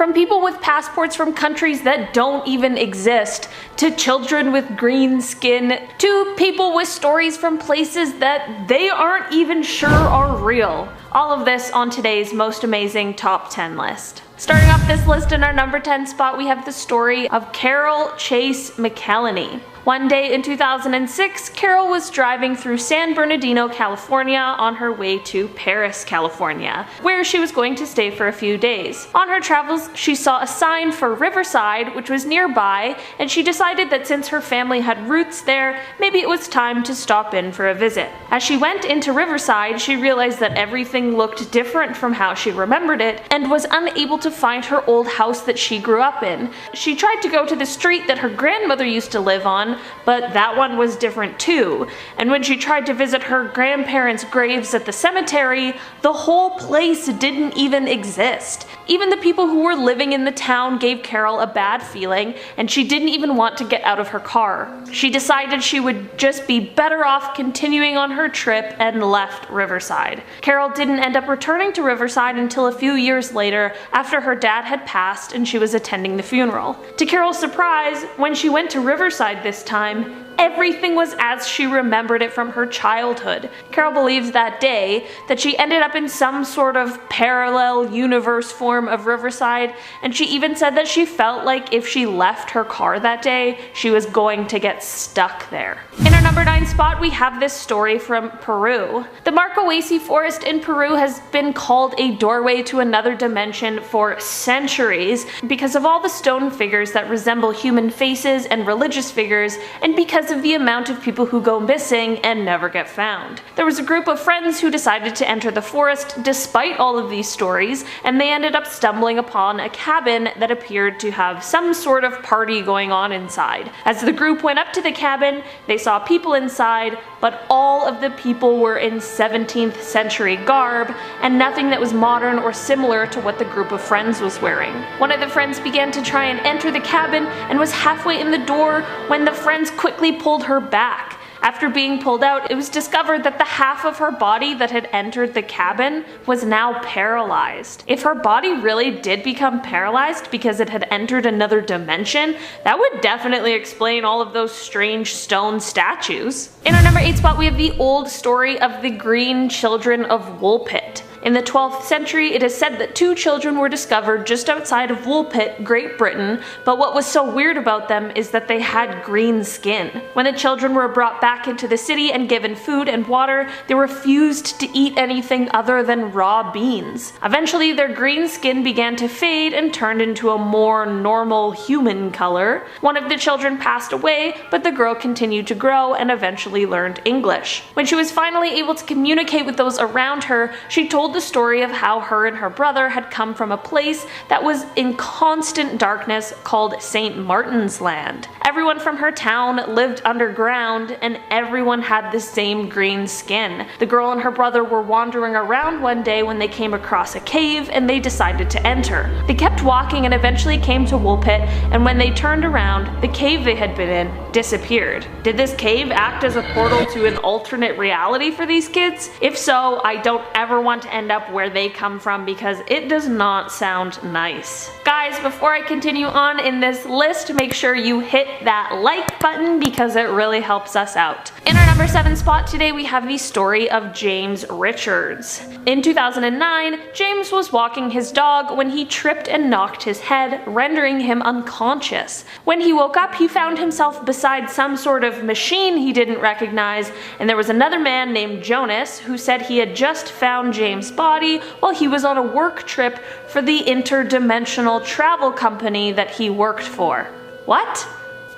From people with passports from countries that don't even exist, to children with green skin, to people with stories from places that they aren't even sure are real. All of this on today's most amazing top 10 list. Starting off this list in our number 10 spot, we have the story of Carol Chase McElhenney. One day in 2006, Carol was driving through San Bernardino, California on her way to Paris, California, where she was going to stay for a few days. On her travels, she saw a sign for Riverside, which was nearby, and she decided that since her family had roots there, maybe it was time to stop in for a visit. As she went into Riverside, she realized that everything looked different from how she remembered it, and was unable to find her old house that she grew up in. She tried to go to the street that her grandmother used to live on, but that one was different too. And when she tried to visit her grandparents' graves at the cemetery, the whole place didn't even exist. Even the people who were living in the town gave Carol a bad feeling, and she didn't even want to get out of her car. She decided she would just be better off continuing on her trip and left Riverside. Carol didn't end up returning to Riverside until a few years later, after her dad had passed and she was attending the funeral. To Carol's surprise, when she went to Riverside this time, everything was as she remembered it from her childhood. Carol believes that day that she ended up in some sort of parallel universe form of Riverside, and she even said that she felt like if she left her car that day, she was going to get stuck there. In our number 9 spot, we have this story from Peru. The Marcohuasi Forest in Peru has been called a doorway to another dimension for centuries because of all the stone figures that resemble human faces and religious figures, and because of the amount of people who go missing and never get found. There was a group of friends who decided to enter the forest despite all of these stories, and they ended up stumbling upon a cabin that appeared to have some sort of party going on inside. As the group went up to the cabin, they saw people inside, but all of the people were in 17th century garb, and nothing that was modern or similar to what the group of friends was wearing. One of the friends began to try and enter the cabin and was halfway in the door when the friends quickly pulled her back. After being pulled out, it was discovered that the half of her body that had entered the cabin was now paralyzed. If her body really did become paralyzed because it had entered another dimension, that would definitely explain all of those strange stone statues. In our number 8 spot, we have the old story of the Green Children of Woolpit. In the 12th century, it is said that 2 children were discovered just outside of Woolpit, Great Britain, but what was so weird about them is that they had green skin. When the children were brought back into the city and given food and water, they refused to eat anything other than raw beans. Eventually, their green skin began to fade and turned into a more normal human color. One of the children passed away, but the girl continued to grow and eventually learned English. When she was finally able to communicate with those around her, she told the story of how her and her brother had come from a place that was in constant darkness called St. Martin's Land. Everyone from her town lived underground, and everyone had the same green skin. The girl and her brother were wandering around one day when they came across a cave, and they decided to enter. They kept walking and eventually came to Woolpit, and when they turned around, the cave they had been in disappeared. Did this cave act as a portal to an alternate reality for these kids? If so, I don't ever want to end up where they come from because it does not sound nice. Guys, before I continue on in this list, make sure you hit that like button because it really helps us out. In our number 7 spot today, we have the story of James Richards. In 2009, James was walking his dog when he tripped and knocked his head, rendering him unconscious. When he woke up, he found himself beside some sort of machine he didn't recognize, and there was another man named Jonas who said he had just found James' body while he was on a work trip for the interdimensional travel company that he worked for. What?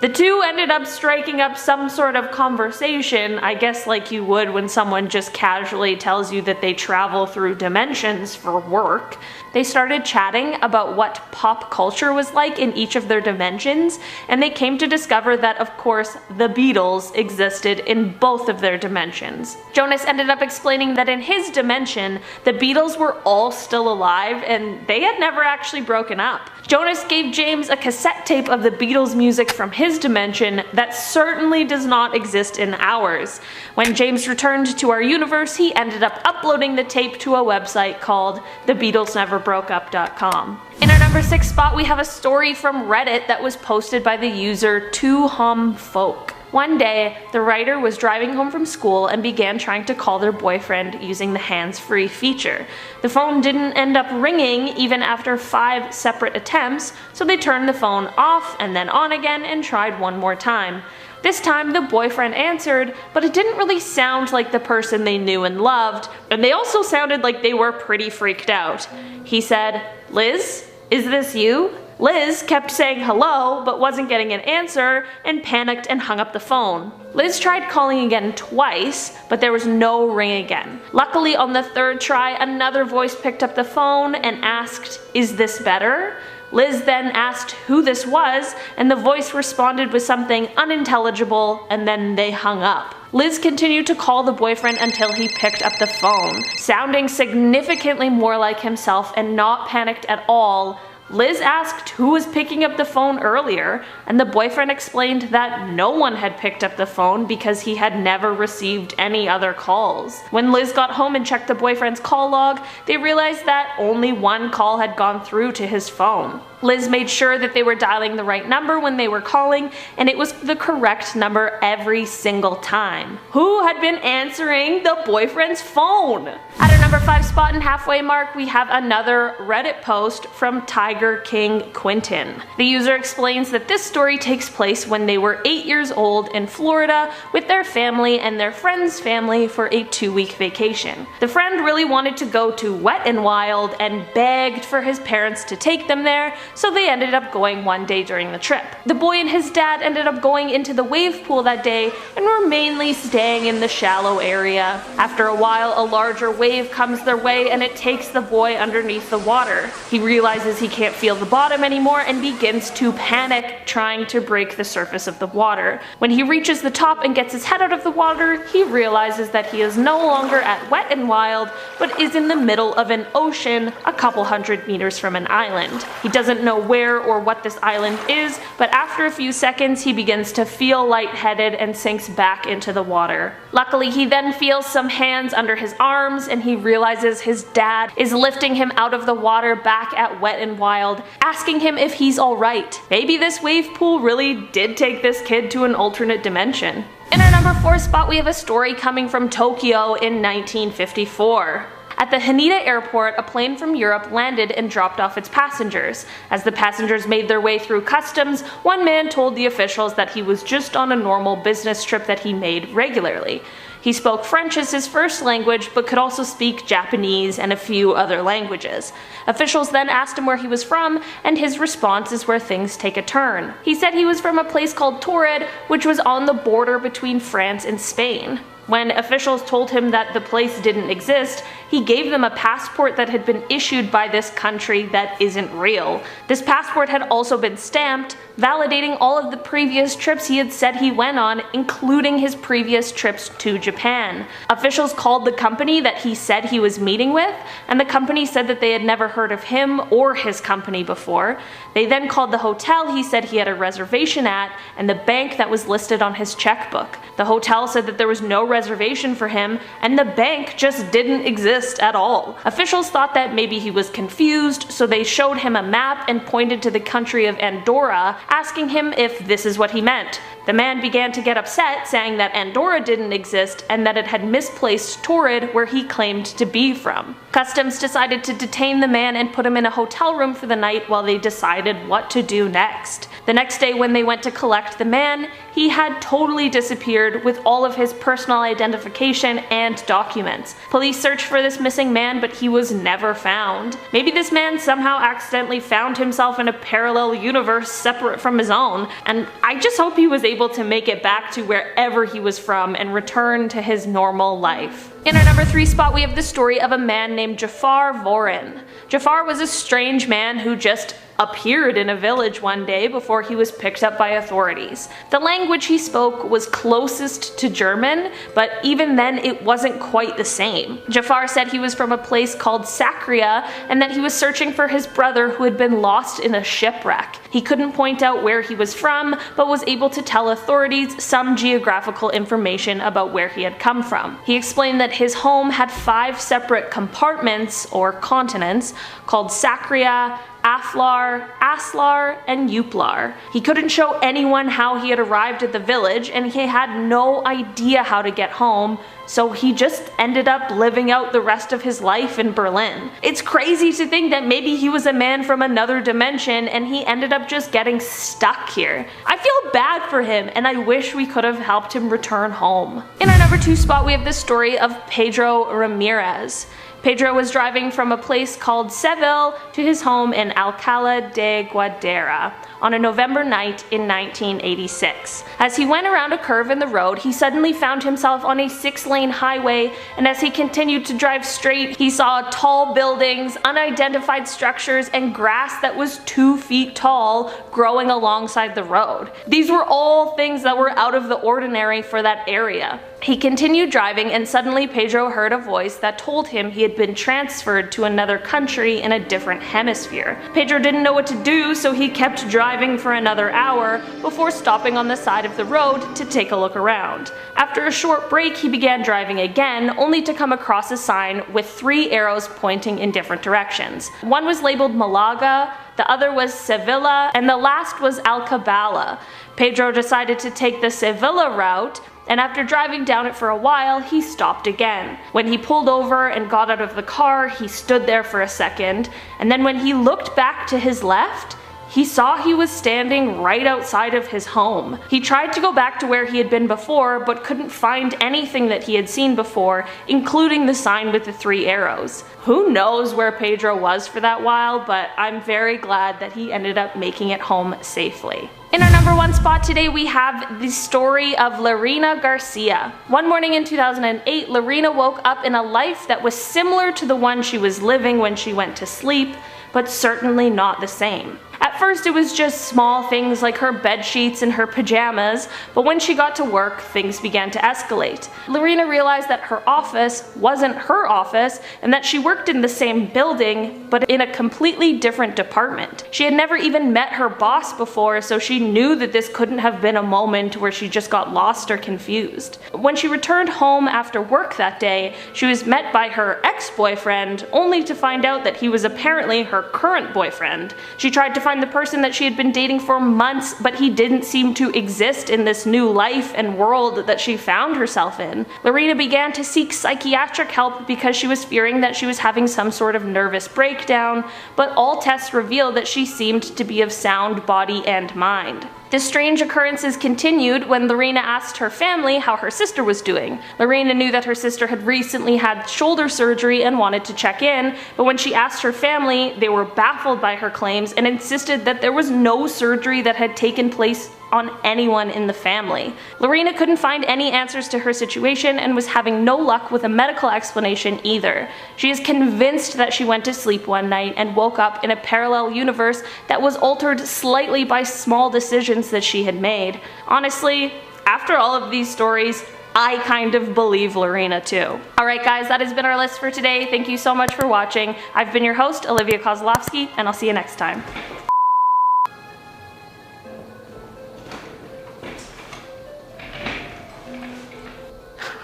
The two ended up striking up some sort of conversation, I guess like you would when someone just casually tells you that they travel through dimensions for work. They started chatting about what pop culture was like in each of their dimensions, and they came to discover that, of course, the Beatles existed in both of their dimensions. Jonas ended up explaining that in his dimension, the Beatles were all still alive and they had never actually broken up. Jonas gave James a cassette tape of the Beatles music from his his dimension that certainly does not exist in ours. When James returned to our universe, he ended up uploading the tape to a website called thebeatlesneverbroakeup.com. In our number 6 spot, we have a story from Reddit that was posted by the user 2humfolk. One day, the writer was driving home from school and began trying to call their boyfriend using the hands-free feature. The phone didn't end up ringing even after 5 separate attempts, so they turned the phone off and then on again and tried one more time. This time the boyfriend answered, but it didn't really sound like the person they knew and loved, and they also sounded like they were pretty freaked out. He said, "Liz, is this you?" Liz kept saying hello, but wasn't getting an answer, and panicked and hung up the phone. Liz tried calling again twice, but there was no ring again. Luckily, on the 3rd try, another voice picked up the phone and asked, "Is this better?" Liz then asked who this was, and the voice responded with something unintelligible, and then they hung up. Liz continued to call the boyfriend until he picked up the phone. Sounding significantly more like himself and not panicked at all, Liz asked who was picking up the phone earlier, and the boyfriend explained that no one had picked up the phone because he had never received any other calls. When Liz got home and checked the boyfriend's call log, they realized that only one call had gone through to his phone. Liz made sure that they were dialing the right number when they were calling, and it was the correct number every single time. Who had been answering the boyfriend's phone? At our number 5 spot and halfway mark, we have another Reddit post from Tiger King Quinton. The user explains that this story takes place when they were 8 years old in Florida with their family and their friend's family for a 2-week vacation. The friend really wanted to go to Wet n Wild and begged for his parents to take them there, so they ended up going one day during the trip. The boy and his dad ended up going into the wave pool that day and were mainly staying in the shallow area. After a while, a larger wave comes their way and it takes the boy underneath the water. He realizes he can't feel the bottom anymore and begins to panic, trying to break the surface of the water. When he reaches the top and gets his head out of the water, he realizes that he is no longer at Wet n Wild, but is in the middle of an ocean a couple hundred meters from an island. He doesn't know where or what this island is, but after a few seconds he begins to feel lightheaded and sinks back into the water. Luckily, he then feels some hands under his arms and he realizes his dad is lifting him out of the water back at Wet n Wild, asking him if he's alright. Maybe this wave pool really did take this kid to an alternate dimension. In our number 4 spot, we have a story coming from Tokyo in 1954. At the Haneda airport, a plane from Europe landed and dropped off its passengers. As the passengers made their way through customs, one man told the officials that he was just on a normal business trip that he made regularly. He spoke French as his first language, but could also speak Japanese and a few other languages. Officials then asked him where he was from, and his response is where things take a turn. He said he was from a place called Torrid, which was on the border between France and Spain. When officials told him that the place didn't exist, he gave them a passport that had been issued by this country that isn't real. This passport had also been stamped, validating all of the previous trips he had said he went on, including his previous trips to Japan. Officials called the company that he said he was meeting with, and the company said that they had never heard of him or his company before. They then called the hotel he said he had a reservation at, and the bank that was listed on his checkbook. The hotel said that there was no reservation for him, and the bank just didn't exist at all. Officials thought that maybe he was confused, so they showed him a map and pointed to the country of Andorra, asking him if this is what he meant. The man began to get upset, saying that Andorra didn't exist and that it had misplaced Torrid, where he claimed to be from. Customs decided to detain the man and put him in a hotel room for the night while they decided what to do next. The next day, when they went to collect the man, he had totally disappeared with all of his personal identification and documents. Police searched for this missing man, but he was never found. Maybe this man somehow accidentally found himself in a parallel universe separate from his own, and I just hope he was able to make it back to wherever he was from and return to his normal life. In our number 3 spot, we have the story of a man named Jafar Vorin. Jafar was a strange man who just appeared in a village one day before he was picked up by authorities. The language he spoke was closest to German, but even then it wasn't quite the same. Jafar said he was from a place called Sakria and that he was searching for his brother who had been lost in a shipwreck. He couldn't point out where he was from, but was able to tell authorities some geographical information about where he had come from. He explained that his home had 5 separate compartments, or continents, called Sakria, Aflar, Aslar, and Uplar. He couldn't show anyone how he had arrived at the village, and he had no idea how to get home, so he just ended up living out the rest of his life in Berlin. It's crazy to think that maybe he was a man from another dimension and he ended up just getting stuck here. I feel bad for him, and I wish we could have helped him return home. In our number 2 spot, we have the story of Pedro Ramirez. Pedro was driving from a place called Seville to his home in Alcalá de Guadalajara on a November night in 1986. As he went around a curve in the road, he suddenly found himself on a 6-lane highway, and as he continued to drive straight, he saw tall buildings, unidentified structures, and grass that was 2 feet tall growing alongside the road. These were all things that were out of the ordinary for that area. He continued driving, and suddenly Pedro heard a voice that told him he had been transferred to another country in a different hemisphere. Pedro didn't know what to do, so he kept driving for another hour before stopping on the side of the road to take a look around. After a short break, he began driving again, only to come across a sign with 3 arrows pointing in different directions. One was labeled Malaga, the other was Sevilla, and the last was Alcabala. Pedro decided to take the Sevilla route, and after driving down it for a while, he stopped again. When he pulled over and got out of the car, he stood there for a second, and then when he looked back to his left, he saw he was standing right outside of his home. He tried to go back to where he had been before, but couldn't find anything that he had seen before, including the sign with the 3 arrows. Who knows where Pedro was for that while, but I'm very glad that he ended up making it home safely. In our number 1 spot today, we have the story of Lorena Garcia. One morning in 2008, Lorena woke up in a life that was similar to the one she was living when she went to sleep, but certainly not the same. At first, it was just small things like her bed sheets and her pajamas, but when she got to work, things began to escalate. Lorena realized that her office wasn't her office and that she worked in the same building, but in a completely different department. She had never even met her boss before, so she knew that this couldn't have been a moment where she just got lost or confused. When she returned home after work that day, she was met by her ex-boyfriend, only to find out that he was apparently her current boyfriend. She tried to find the person that she had been dating for months, but he didn't seem to exist in this new life and world that she found herself in. Lorena began to seek psychiatric help because she was fearing that she was having some sort of nervous breakdown, but all tests revealed that she seemed to be of sound body and mind. The strange occurrences continued when Lorena asked her family how her sister was doing. Lorena knew that her sister had recently had shoulder surgery and wanted to check in, but when she asked her family, they were baffled by her claims and insisted that there was no surgery that had taken place on anyone in the family. Lorena couldn't find any answers to her situation and was having no luck with a medical explanation either. She is convinced that she went to sleep one night and woke up in a parallel universe that was altered slightly by small decisions that she had made. Honestly, after all of these stories, I kind of believe Lorena too. Alright guys, that has been our list for today. Thank you so much for watching. I've been your host, Olivia Kozlowski, and I'll see you next time.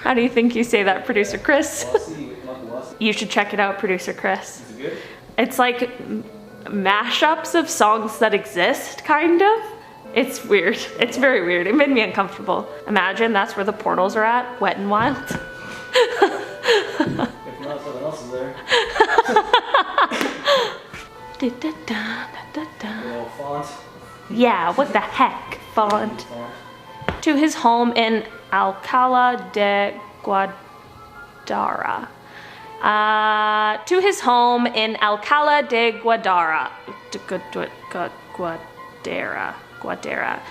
How do you think you say that, Producer Chris? You should check it out, Producer Chris. Is it good? It's like mashups of songs that exist, kind of. It's weird. It's very weird. It made me uncomfortable. Imagine that's where the portals are at, Wet n Wild. If not, something else is there. Font. Yeah, what the heck, font. To his home in Alcalá de Guadalajara. To his home in Alcalá de Guadalajara. Guadalajara.